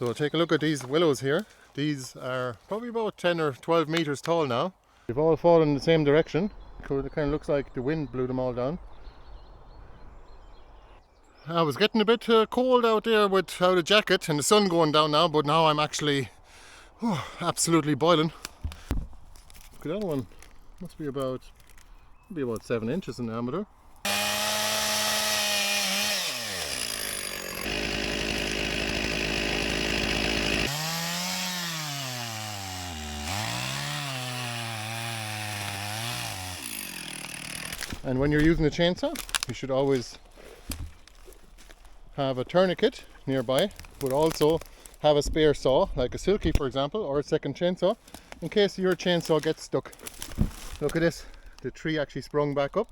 So take a look at these willows here. These are probably about 10 or 12 meters tall now. They've all fallen in the same direction. It kind of looks like the wind blew them all down. I was getting a bit cold out there without a jacket and the sun going down now, but now I'm actually absolutely boiling. Look at that one. Must be about 7 inches in diameter. And when you're using a chainsaw, you should always have a tourniquet nearby, but also have a spare saw, like a silky for example, or a second chainsaw, in case your chainsaw gets stuck. Look at this, the tree actually sprung back up.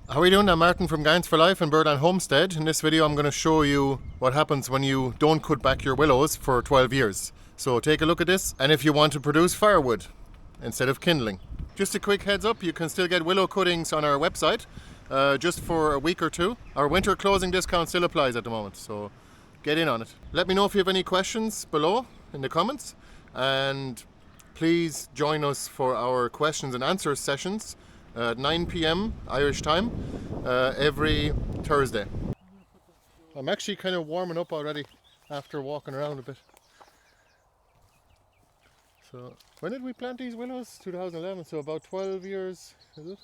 How are you doing? I'm Martin from Guidance for Life and Birdland Homestead. In this video I'm going to show you what happens when you don't cut back your willows for 12 years. So take a look at this, and if you want to produce firewood instead of kindling. Just a quick heads up, you can still get willow cuttings on our website just for a week or two. Our winter closing discount still applies at the moment, so get in on it. Let me know if you have any questions below in the comments, and please join us for our questions and answers sessions at 9 p.m. Irish time every Thursday. I'm actually kind of warming up already after walking around a bit. So when did we plant these willows? 2011, so about 12 years, is it?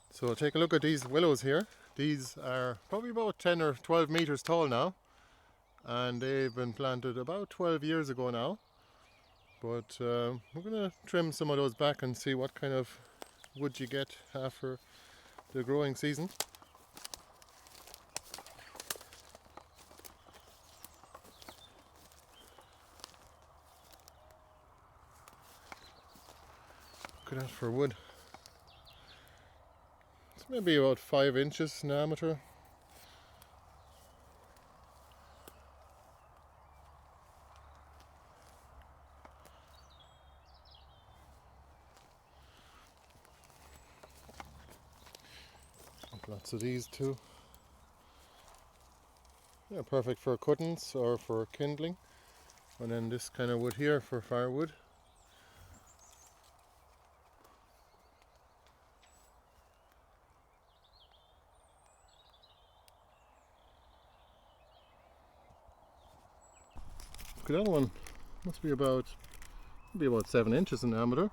So take a look at these willows here. These are probably about 10 or 12 meters tall now, and they've been planted about 12 years ago now. But we're going to trim some of those back and see what kind of wood you get after the growing season. Look at that for wood. It's maybe about 5 inches in diameter. Lots of these too. Yeah, perfect for cuttings or for kindling. And then this kind of wood here for firewood. Look at that one. Must be about 7 inches in diameter.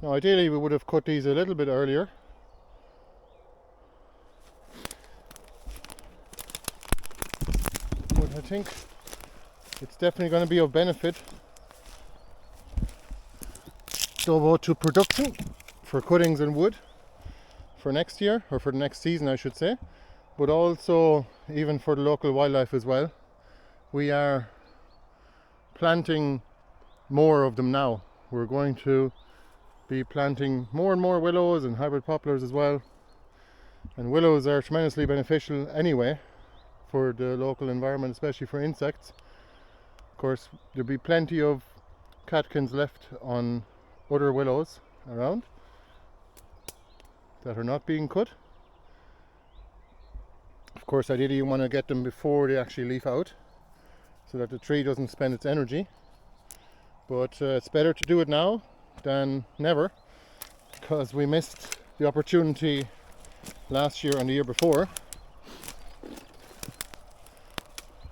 Now ideally we would have cut these a little bit earlier. But I think it's definitely going to be of benefit both to production for cuttings and wood for next year, or for the next season I should say, but also even for the local wildlife as well. We are planting more of them now. We're going to be planting more and more willows and hybrid poplars as well, and willows are tremendously beneficial anyway for the local environment, especially for insects. Of course there'll be plenty of catkins left on other willows around that are not being cut. Of course ideally you want to get them before they actually leaf out, so that the tree doesn't spend its energy, but it's better to do it now than never, because we missed the opportunity last year and the year before.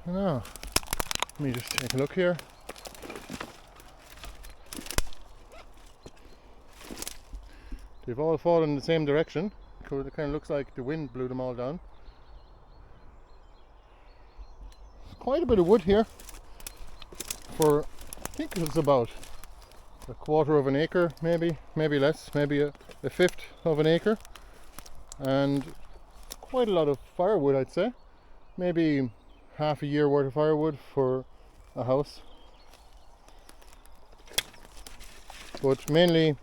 Now, let me just take a look here. They've all fallen in the same direction. It kind of looks like the wind blew them all down. There's quite a bit of wood here for, I think it's about a quarter of an acre, maybe less, maybe a fifth of an acre, and quite a lot of firewood, I'd say. Maybe half a year worth of firewood for a house. But mainly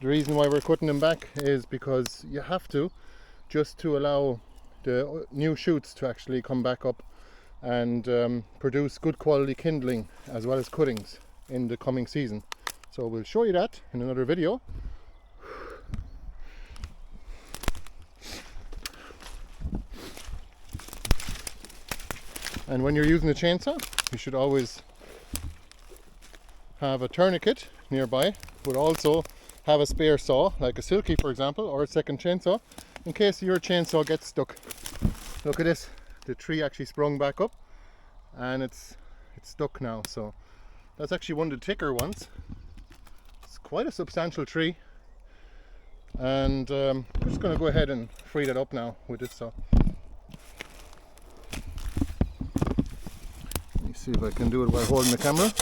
the reason why we're cutting them back is because you have to, just to allow the new shoots to actually come back up and produce good quality kindling as well as cuttings in the coming season. So we'll show you that in another video. And when you're using a chainsaw, you should always have a tourniquet nearby, but also have a spare saw, like a silky for example, or a second chainsaw, in case your chainsaw gets stuck. Look at this, the tree actually sprung back up and it's stuck now. So that's actually one of the thicker ones. It's quite a substantial tree, and I'm just going to go ahead and free that up now with this saw. Let me see if I can do it while holding the camera.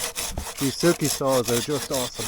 These silky saws are just awesome.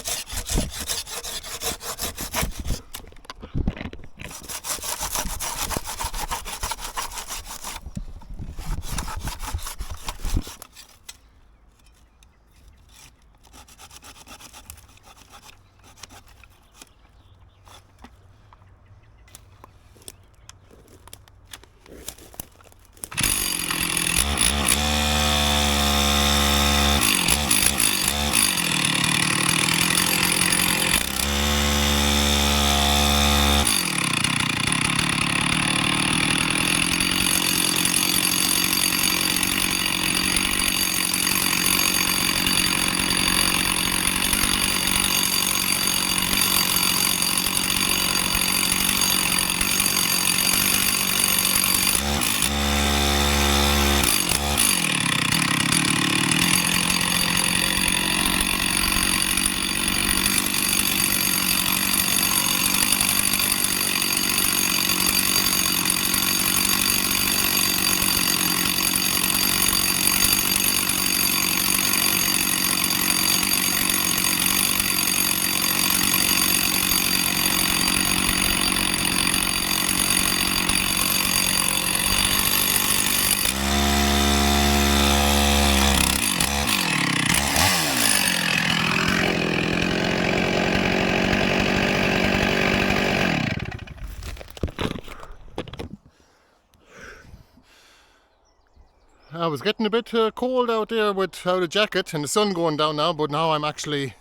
I was getting a bit cold out there without a jacket and the sun going down now, but now I'm actually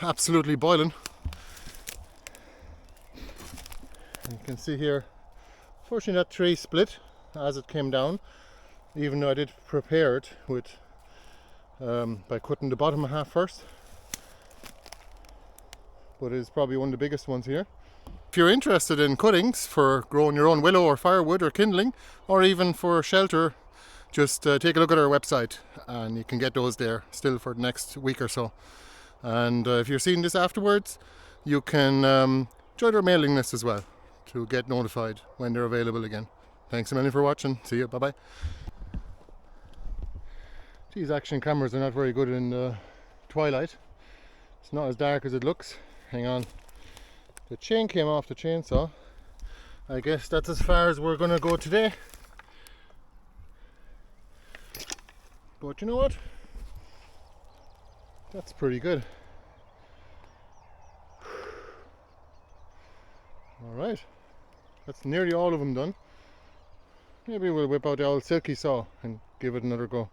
absolutely boiling. You can see here, fortunately that tree split as it came down, even though I did prepare it with by cutting the bottom half first. But it's probably one of the biggest ones here. If you're interested in cuttings for growing your own willow or firewood or kindling, or even for shelter, just take a look at our website and you can get those there still for the next week or so. And if you're seeing this afterwards, you can join our mailing list as well to get notified when they're available again. Thanks a million for watching. See you. Bye bye. These action cameras are not very good in the twilight. It's not as dark as it looks. Hang on. The chain came off the chainsaw. I guess that's as far as we're going to go today. But you know what? That's pretty good. Alright. That's nearly all of them done. Maybe we'll whip out the old silky saw and give it another go.